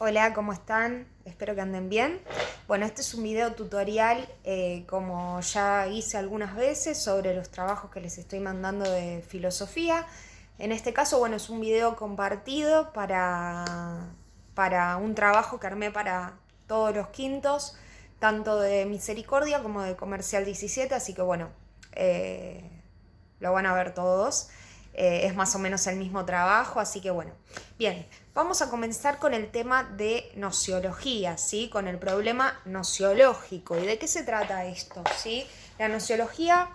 Hola, ¿cómo están? Espero que anden bien. Bueno, este es un video tutorial, como ya hice algunas veces, sobre los trabajos que les estoy mandando de filosofía. En este caso, bueno, es un video compartido para un trabajo que armé para todos los quintos, tanto de Misericordia como de Comercial 17, así que bueno, lo van a ver todos. Es más o menos el mismo trabajo, así que bueno. Bien, vamos a comenzar con el tema de nociología, ¿sí? Con el problema nociológico. ¿Y de qué se trata esto? ¿Sí? La nociología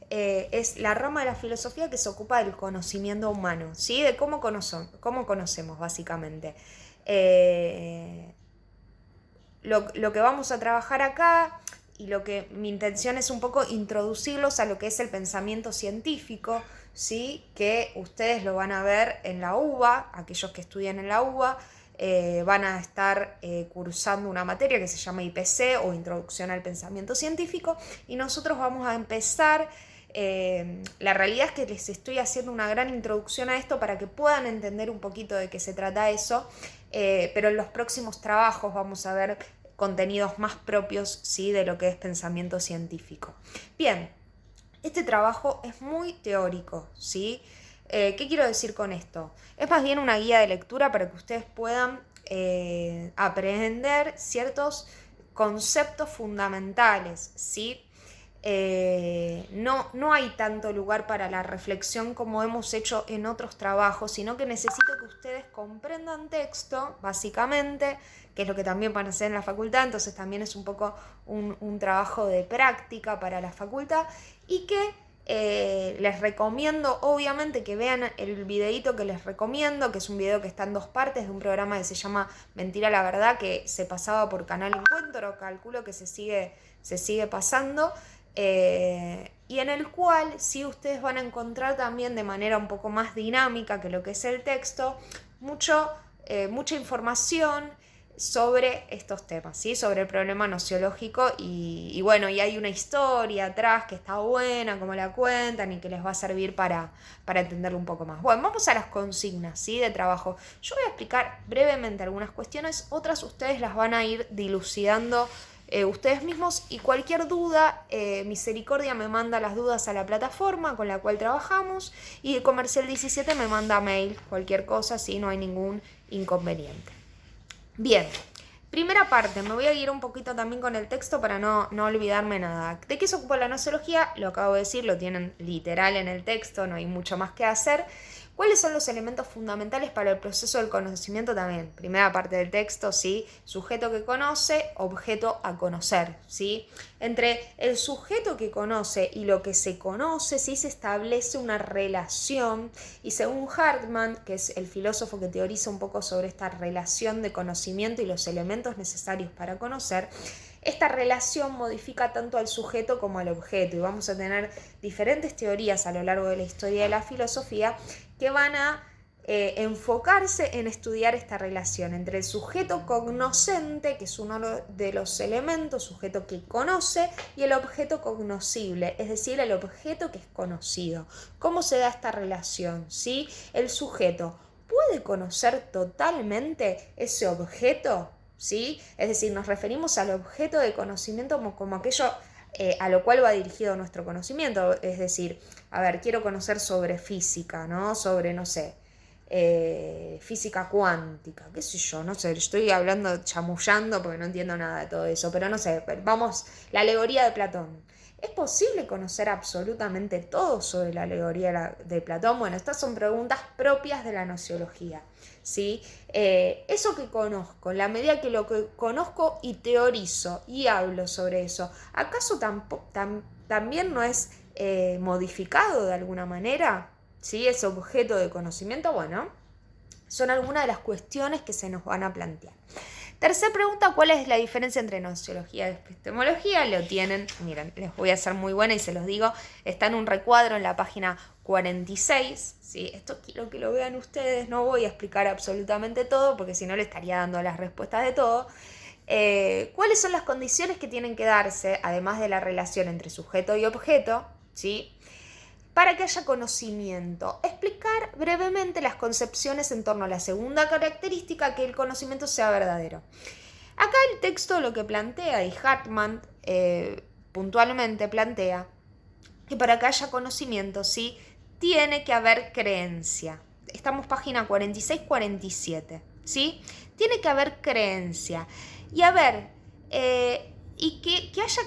es la rama de la filosofía que se ocupa del conocimiento humano, ¿sí? De cómo conocemos, básicamente. Lo que vamos a trabajar acá y lo que mi intención es un poco introducirlos a lo que es el pensamiento científico, ¿sí? Que ustedes lo van a ver en la UBA, aquellos que estudian en la UBA, van a estar cursando una materia que se llama IPC o Introducción al Pensamiento Científico, y nosotros vamos a empezar. La realidad es que les estoy haciendo una gran introducción a esto para que puedan entender un poquito de qué se trata eso, pero en los próximos trabajos vamos a ver contenidos más propios, ¿sí? De lo que es pensamiento científico. Bien, este trabajo es muy teórico, ¿sí? ¿Qué quiero decir con esto? Es más bien una guía de lectura para que ustedes puedan aprender ciertos conceptos fundamentales, ¿sí? No hay tanto lugar para la reflexión como hemos hecho en otros trabajos, sino que necesito que ustedes comprendan texto, básicamente, que es lo que también van a hacer en la facultad, entonces también es un poco un trabajo de práctica para la facultad, y que les recomiendo, obviamente, que vean el videito que les recomiendo, que es un video que está en dos partes, de un programa que se llama Mentira la Verdad, que se pasaba por Canal Encuentro, calculo que se sigue pasando. Y en el cual sí ustedes van a encontrar también de manera un poco más dinámica que lo que es el texto, mucha información sobre estos temas, ¿sí? Sobre el problema nociológico y bueno, y hay una historia atrás que está buena, como la cuentan, y que les va a servir para entenderlo un poco más. Bueno, vamos a las consignas, ¿sí? De trabajo. Yo voy a explicar brevemente algunas cuestiones, otras ustedes las van a ir dilucidando ustedes mismos, y cualquier duda, Misericordia me manda las dudas a la plataforma con la cual trabajamos, y Comercial 17 me manda mail, cualquier cosa, si no hay ningún inconveniente. Bien, primera parte, me voy a ir un poquito también con el texto para no olvidarme nada. ¿De qué se ocupa la nociología? Lo acabo de decir, lo tienen literal en el texto, no hay mucho más que hacer. ¿Cuáles son los elementos fundamentales para el proceso del conocimiento también? Primera parte del texto, ¿sí? Sujeto que conoce, objeto a conocer, ¿sí? Entre el sujeto que conoce y lo que se conoce, ¿sí? Se establece una relación, y según Hartmann, que es el filósofo que teoriza un poco sobre esta relación de conocimiento y los elementos necesarios para conocer, esta relación modifica tanto al sujeto como al objeto, y vamos a tener diferentes teorías a lo largo de la historia de la filosofía que van a enfocarse en estudiar esta relación entre el sujeto cognoscente, que es uno de los elementos, sujeto que conoce, y el objeto cognoscible, es decir, el objeto que es conocido. ¿Cómo se da esta relación? ¿Sí? El sujeto puede conocer totalmente ese objeto, ¿sí? Es decir, nos referimos al objeto de conocimiento como aquello a lo cual va dirigido nuestro conocimiento. Es decir, a ver, quiero conocer sobre física, ¿no? Sobre, no sé, física cuántica, qué sé yo, no sé, estoy hablando, chamullando porque no entiendo nada de todo eso, pero no sé, vamos, la alegoría de Platón. ¿Es posible conocer absolutamente todo sobre la alegoría de Platón? Bueno, estas son preguntas propias de la nociología, ¿sí? Eso que conozco, en la medida que lo que conozco y teorizo y hablo sobre eso, ¿acaso también no es modificado de alguna manera? ¿Sí? Es objeto de conocimiento. Bueno, son algunas de las cuestiones que se nos van a plantear. Tercera pregunta, ¿cuál es la diferencia entre nociología y epistemología? Lo tienen, miren, les voy a hacer muy buena y se los digo, está en un recuadro en la página 46, ¿sí? Esto quiero que lo vean ustedes, no voy a explicar absolutamente todo porque si no le estaría dando las respuestas de todo. ¿Cuáles son las condiciones que tienen que darse, además de la relación entre sujeto y objeto? ¿Sí? para que haya conocimiento. Explicar brevemente las concepciones en torno a la segunda característica, que el conocimiento sea verdadero. Acá el texto lo que plantea, y Hartman puntualmente plantea, que para que haya conocimiento, ¿sí?, tiene que haber creencia. Estamos página 46-47, ¿sí? Tiene que haber creencia. Y a ver, y que haya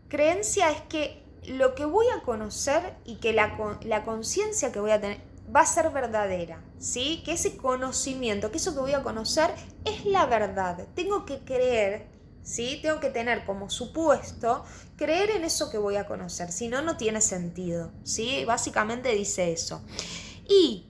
creencia es que lo que voy a conocer y que la conciencia que voy a tener va a ser verdadera, ¿sí? Que ese conocimiento, que eso que voy a conocer es la verdad. Tengo que creer, ¿sí? Tengo que tener como supuesto creer en eso que voy a conocer, si no, no tiene sentido, ¿sí? Básicamente dice eso. Y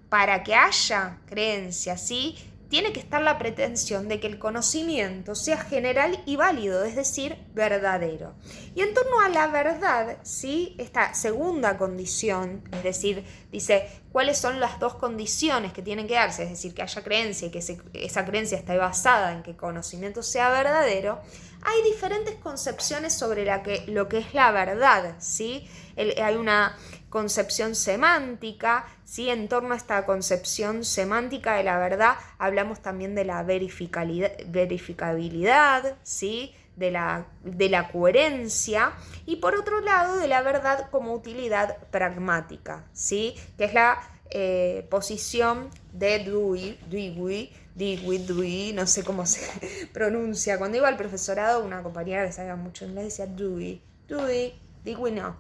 para que haya creencia, ¿sí?, tiene que estar la pretensión de que el conocimiento sea general y válido, es decir, verdadero. Y en torno a la verdad, ¿sí?, esta segunda condición, es decir, dice cuáles son las dos condiciones que tienen que darse, es decir, que haya creencia y que esa creencia esté basada en que el conocimiento sea verdadero. Hay diferentes concepciones sobre lo que es la verdad, ¿sí? Hay una concepción semántica, ¿sí? En torno a esta concepción semántica de la verdad hablamos también de la verificabilidad, ¿sí?, de la coherencia, y por otro lado de la verdad como utilidad pragmática, ¿sí?, que es la posición de Dewey, no sé cómo se pronuncia. Cuando iba al profesorado, una compañera que sabía mucho inglés decía Dewey no.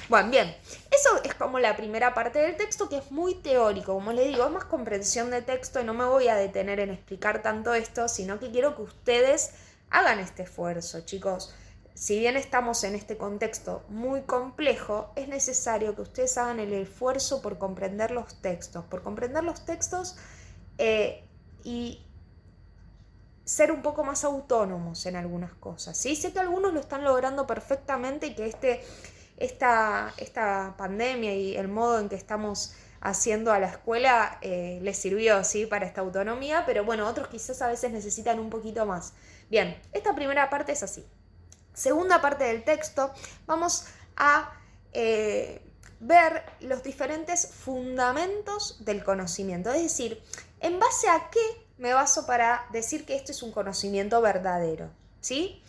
Bueno, bien, eso es como la primera parte del texto, que es muy teórico, como les digo, es más comprensión de texto y no me voy a detener en explicar tanto esto, sino que quiero que ustedes hagan este esfuerzo, chicos. Si bien estamos en este contexto muy complejo, es necesario que ustedes hagan el esfuerzo por comprender los textos, y ser un poco más autónomos en algunas cosas, ¿sí? Sé que algunos lo están logrando perfectamente y que esta pandemia y el modo en que estamos haciendo a la escuela les sirvió, ¿sí?, para esta autonomía, pero bueno, otros quizás a veces necesitan un poquito más. Bien, esta primera parte es así. Segunda parte del texto, vamos a ver los diferentes fundamentos del conocimiento, es decir, en base a qué me baso para decir que esto es un conocimiento verdadero, ¿sí?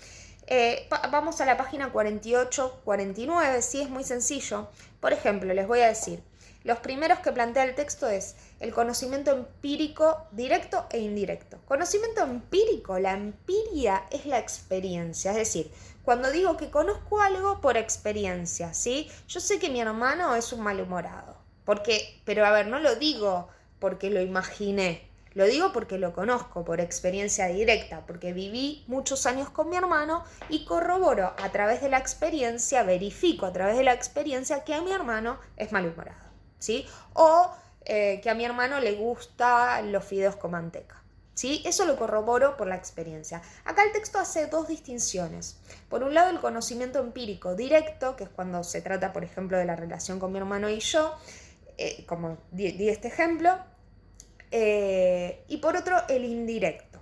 Vamos a la página 48-49, sí, es muy sencillo. Por ejemplo, les voy a decir, los primeros que plantea el texto es el conocimiento empírico directo e indirecto. Conocimiento empírico, la empiria es la experiencia, es decir, cuando digo que conozco algo por experiencia, ¿sí? Yo sé que mi hermano es un malhumorado, pero a ver, no lo digo porque lo imaginé, lo digo porque lo conozco por experiencia directa, porque viví muchos años con mi hermano y corroboro a través de la experiencia, verifico a través de la experiencia que a mi hermano es malhumorado, ¿sí? O que a mi hermano le gustan los fideos con manteca, ¿sí? Eso lo corroboro por la experiencia. Acá el texto hace dos distinciones. Por un lado, el conocimiento empírico directo, que es cuando se trata, por ejemplo, de la relación con mi hermano y yo, como di este ejemplo, y por otro, el indirecto.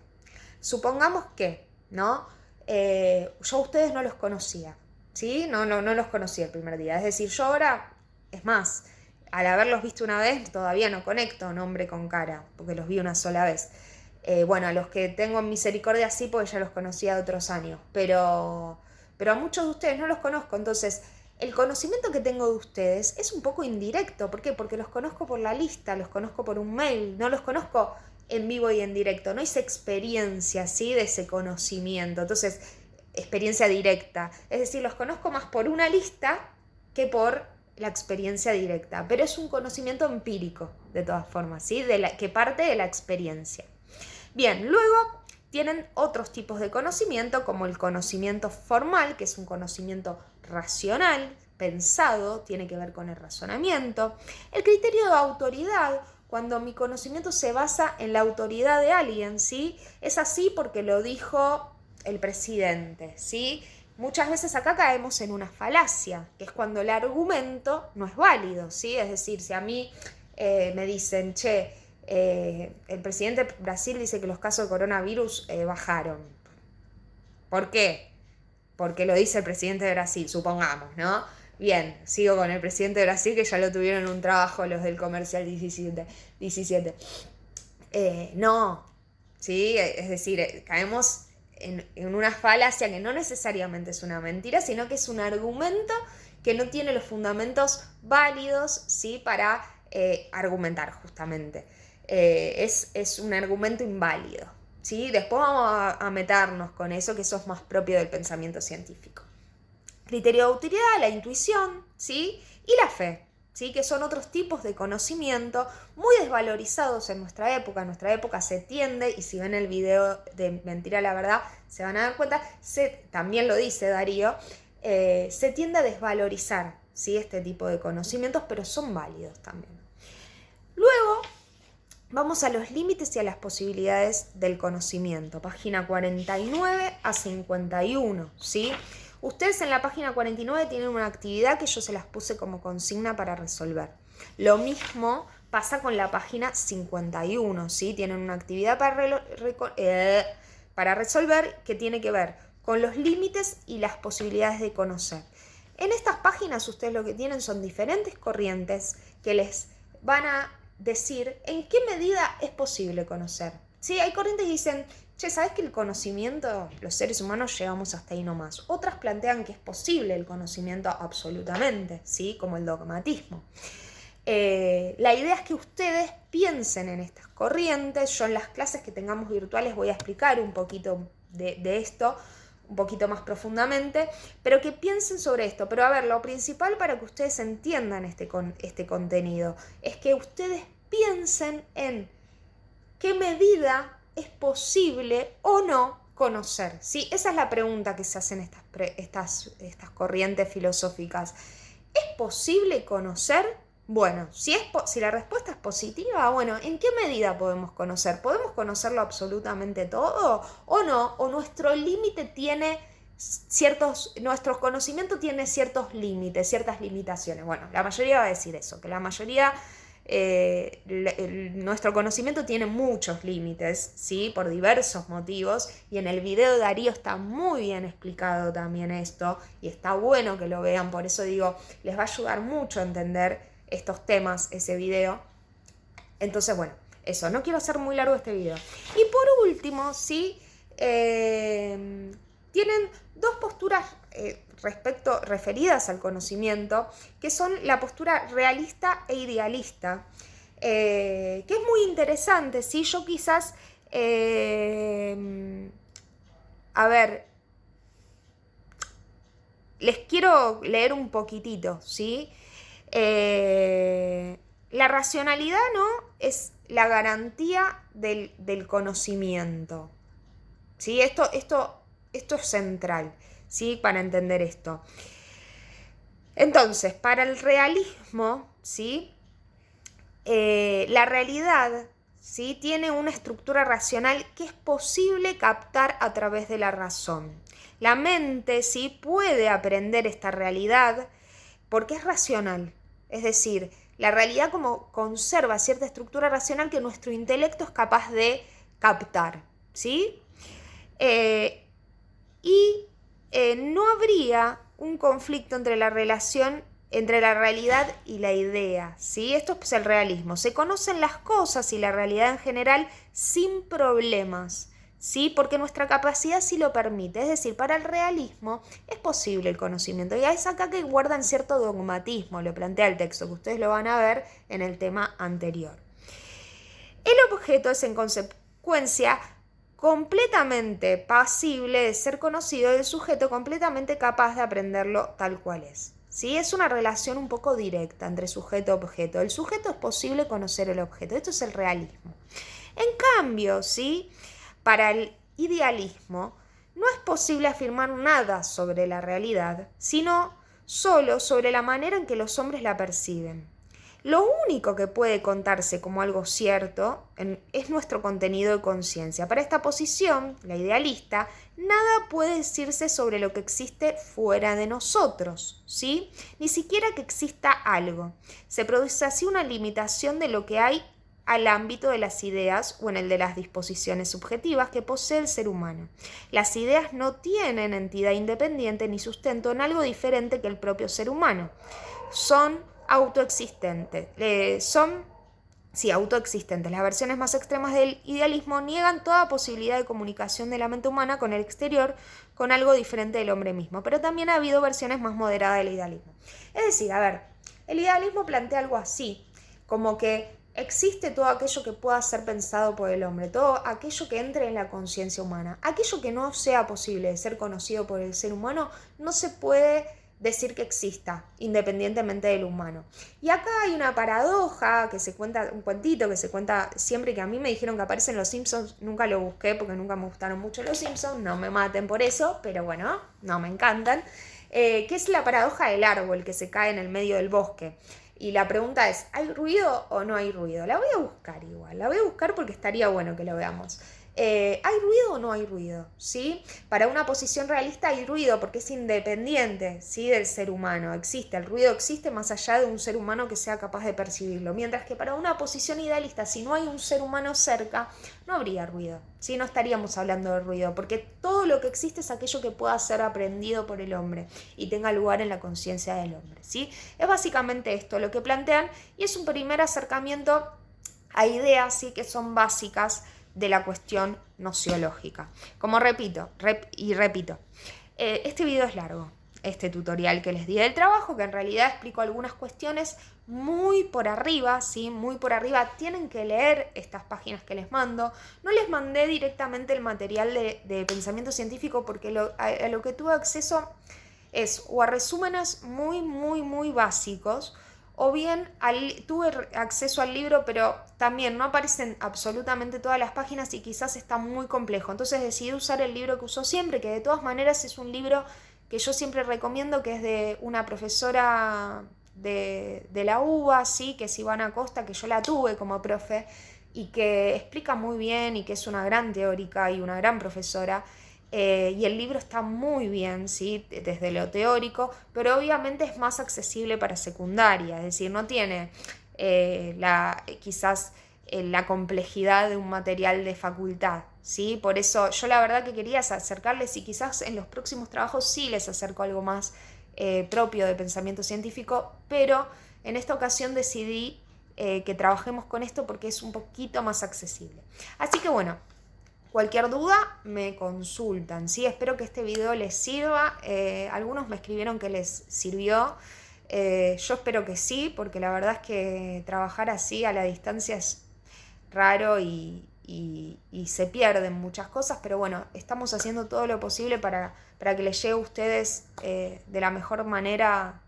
Supongamos que, ¿no? Yo a ustedes no los conocía, ¿sí? No los conocía el primer día. Es decir, yo ahora, es más, al haberlos visto una vez, todavía no conecto nombre con cara, porque los vi una sola vez. Bueno, a los que tengo en misericordia sí, porque ya los conocía de otros años, pero a muchos de ustedes no los conozco, entonces el conocimiento que tengo de ustedes es un poco indirecto. ¿Por qué? Porque los conozco por la lista, los conozco por un mail, no los conozco en vivo y en directo, no hice experiencia, ¿sí?, de ese conocimiento, entonces experiencia directa, es decir, los conozco más por una lista que por la experiencia directa, pero es un conocimiento empírico de todas formas, ¿sí?, que parte de la experiencia. Bien, luego tienen otros tipos de conocimiento, como el conocimiento formal, que es un conocimiento racional, pensado, tiene que ver con el razonamiento. El criterio de autoridad, cuando mi conocimiento se basa en la autoridad de alguien, ¿sí? Es así porque lo dijo el presidente, ¿sí? Muchas veces acá caemos en una falacia, que es cuando el argumento no es válido, ¿sí? Es decir, si a mí me dicen, che, el presidente de Brasil dice que los casos de coronavirus bajaron. ¿Por qué? Porque lo dice el presidente de Brasil, supongamos, ¿no? Bien, sigo con el presidente de Brasil, que ya lo tuvieron en un trabajo los del Comercial 17. No, ¿sí? Es decir, caemos en una falacia que no necesariamente es una mentira, sino que es un argumento que no tiene los fundamentos válidos, ¿sí? Para argumentar justamente. Es un argumento inválido, ¿sí? Después vamos a meternos con eso, que eso es más propio del pensamiento científico. Criterio de utilidad, la intuición, ¿sí? Y la fe, ¿sí? Que son otros tipos de conocimiento muy desvalorizados en nuestra época. En nuestra época se tiende, y si ven el video de Mentira la Verdad, se van a dar cuenta, también lo dice Darío, se tiende a desvalorizar, ¿sí? Este tipo de conocimientos, pero son válidos también. Luego vamos a los límites y a las posibilidades del conocimiento. Página 49 a 51, ¿sí? Ustedes en la página 49 tienen una actividad que yo se las puse como consigna para resolver. Lo mismo pasa con la página 51, ¿sí? Tienen una actividad para resolver que tiene que ver con los límites y las posibilidades de conocer. En estas páginas ustedes lo que tienen son diferentes corrientes que les van a decir en qué medida es posible conocer. Sí, hay corrientes que dicen, ¿sabes que el conocimiento, los seres humanos llegamos hasta ahí nomás? Otras plantean que es posible el conocimiento absolutamente, ¿sí? Como el dogmatismo. La idea es que ustedes piensen en estas corrientes. Yo en las clases que tengamos virtuales voy a explicar un poquito de esto, un poquito más profundamente, pero que piensen sobre esto. Pero a ver, lo principal para que ustedes entiendan este contenido es que ustedes piensen en qué medida es posible o no conocer, ¿sí? Esa es la pregunta que se hacen estas corrientes filosóficas. ¿Es posible conocer? Bueno, si la respuesta es positiva, bueno, ¿en qué medida podemos conocer? ¿Podemos conocerlo absolutamente todo o no? ¿O nuestro límite tiene nuestro conocimiento tiene ciertos límites, ciertas limitaciones? Bueno, la mayoría va a decir eso, que la mayoría... nuestro conocimiento tiene muchos límites, ¿sí? Por diversos motivos, y en el video de Darío está muy bien explicado también esto, y está bueno que lo vean, por eso digo, les va a ayudar mucho a entender estos temas, ese video. Entonces, bueno, eso, no quiero hacer muy largo este video. Y por último, ¿sí? Tienen dos posturas referidas al conocimiento, que son la postura realista e idealista, que es muy interesante, ¿sí? Yo quizás, les quiero leer un poquitito, ¿sí? La racionalidad, ¿no? Es la garantía del conocimiento, ¿sí? Esto es central, ¿sí? Para entender esto. Entonces, para el realismo, ¿sí? La realidad, ¿sí? Tiene una estructura racional que es posible captar a través de la razón. La mente, ¿sí? Puede aprender esta realidad porque es racional. Es decir, la realidad como conserva cierta estructura racional que nuestro intelecto es capaz de captar, ¿sí? No habría un conflicto entre la relación entre la realidad y la idea, ¿sí? Esto es el realismo. Se conocen las cosas y la realidad en general sin problemas, ¿sí? Porque nuestra capacidad sí lo permite. Es decir, para el realismo es posible el conocimiento. Y es acá que guardan cierto dogmatismo, lo plantea el texto, que ustedes lo van a ver en el tema anterior. El objeto es en consecuencia completamente pasible de ser conocido y el sujeto completamente capaz de aprenderlo tal cual es. ¿Sí? Es una relación un poco directa entre sujeto y objeto. El sujeto es posible conocer el objeto. Esto es el realismo. En cambio, ¿sí? Para el idealismo no es posible afirmar nada sobre la realidad, sino solo sobre la manera en que los hombres la perciben. Lo único que puede contarse como algo cierto es nuestro contenido de conciencia. Para esta posición, la idealista, nada puede decirse sobre lo que existe fuera de nosotros, ¿sí? Ni siquiera que exista algo. Se produce así una limitación de lo que hay al ámbito de las ideas o en el de las disposiciones subjetivas que posee el ser humano. Las ideas no tienen entidad independiente ni sustento en algo diferente que el propio ser humano. Son autoexistentes. Autoexistentes. Las versiones más extremas del idealismo niegan toda posibilidad de comunicación de la mente humana con el exterior, con algo diferente del hombre mismo. Pero también ha habido versiones más moderadas del idealismo. Es decir, a ver, el idealismo plantea algo así, como que existe todo aquello que pueda ser pensado por el hombre, todo aquello que entre en la conciencia humana. Aquello que no sea posible de ser conocido por el ser humano no se puede decir que exista, independientemente del humano. Y acá hay una paradoja que se cuenta, un cuentito que se cuenta siempre, que a mí me dijeron que aparece en Los Simpsons, nunca lo busqué porque nunca me gustaron mucho Los Simpsons, no me maten por eso, pero bueno, no me encantan, que es la paradoja del árbol que se cae en el medio del bosque. Y la pregunta es, ¿hay ruido o no hay ruido? La voy a buscar igual, la voy a buscar porque estaría bueno que lo veamos. ¿Hay ruido o no hay ruido? ¿Sí? Para una posición realista hay ruido porque es independiente, ¿sí?, del ser humano. Existe, el ruido existe más allá de un ser humano que sea capaz de percibirlo. Mientras que para una posición idealista, si no hay un ser humano cerca, no habría ruido, ¿sí? No estaríamos hablando de ruido, porque todo lo que existe es aquello que pueda ser aprendido por el hombre y tenga lugar en la conciencia del hombre, ¿sí? Es básicamente esto lo que plantean, y es un primer acercamiento a ideas, ¿sí?, que son básicas de la cuestión nociológica. Como repito, este video es largo, este tutorial que les di del trabajo, que en realidad explico algunas cuestiones muy por arriba, ¿sí? Muy por arriba. Tienen que leer estas páginas que les mando. No les mandé directamente el material de pensamiento científico porque a lo que tuve acceso es o a resúmenes muy básicos, o bien tuve acceso al libro, pero también no aparecen absolutamente todas las páginas y quizás está muy complejo. Entonces decidí usar el libro que uso siempre, que de todas maneras es un libro que yo siempre recomiendo, que es de una profesora de la UBA, ¿sí?, que es Ivana Costa, que yo la tuve como profe y que explica muy bien y que es una gran teórica y una gran profesora. Y el libro está muy bien, ¿sí?, desde lo teórico, pero obviamente es más accesible para secundaria, es decir, no tiene quizás la complejidad de un material de facultad, ¿sí? Por eso yo la verdad que quería acercarles, y quizás en los próximos trabajos sí les acerco algo más propio de pensamiento científico, pero en esta ocasión decidí que trabajemos con esto porque es un poquito más accesible. Así que bueno, cualquier duda me consultan, ¿sí? Espero que este video les sirva. Algunos me escribieron que les sirvió. Yo espero que sí, porque la verdad es que trabajar así a la distancia es raro y se pierden muchas cosas, pero bueno, estamos haciendo todo lo posible para que les llegue a ustedes de la mejor manera,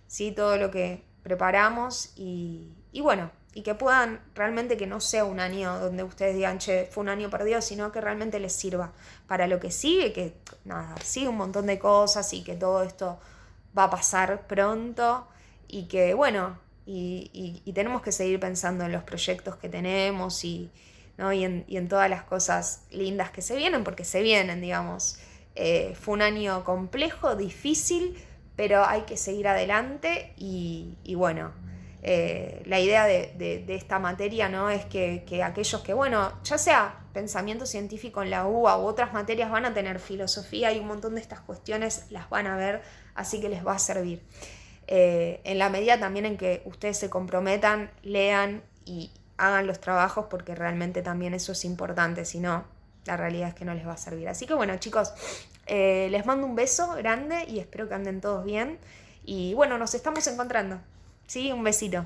¿sí?, todo lo que preparamos y bueno, y que puedan realmente, que no sea un año donde ustedes digan, che, fue un año perdido, sino que realmente les sirva para lo que sigue, que nada, sigue un montón de cosas y que todo esto va a pasar pronto y que bueno, y tenemos que seguir pensando en los proyectos que tenemos ¿no?, y en todas las cosas lindas que se vienen, porque se vienen, digamos. Fue un año complejo, difícil, pero hay que seguir adelante y bueno, la idea de esta materia, ¿no?, es que aquellos que, bueno, ya sea pensamiento científico en la UBA u otras materias, van a tener filosofía y un montón de estas cuestiones las van a ver, así que les va a servir. En la medida también en que ustedes se comprometan, lean y hagan los trabajos, porque realmente también eso es importante, si no, la realidad es que no les va a servir. Así que bueno, chicos, les mando un beso grande y espero que anden todos bien. Y bueno, nos estamos encontrando. Sí, un besito.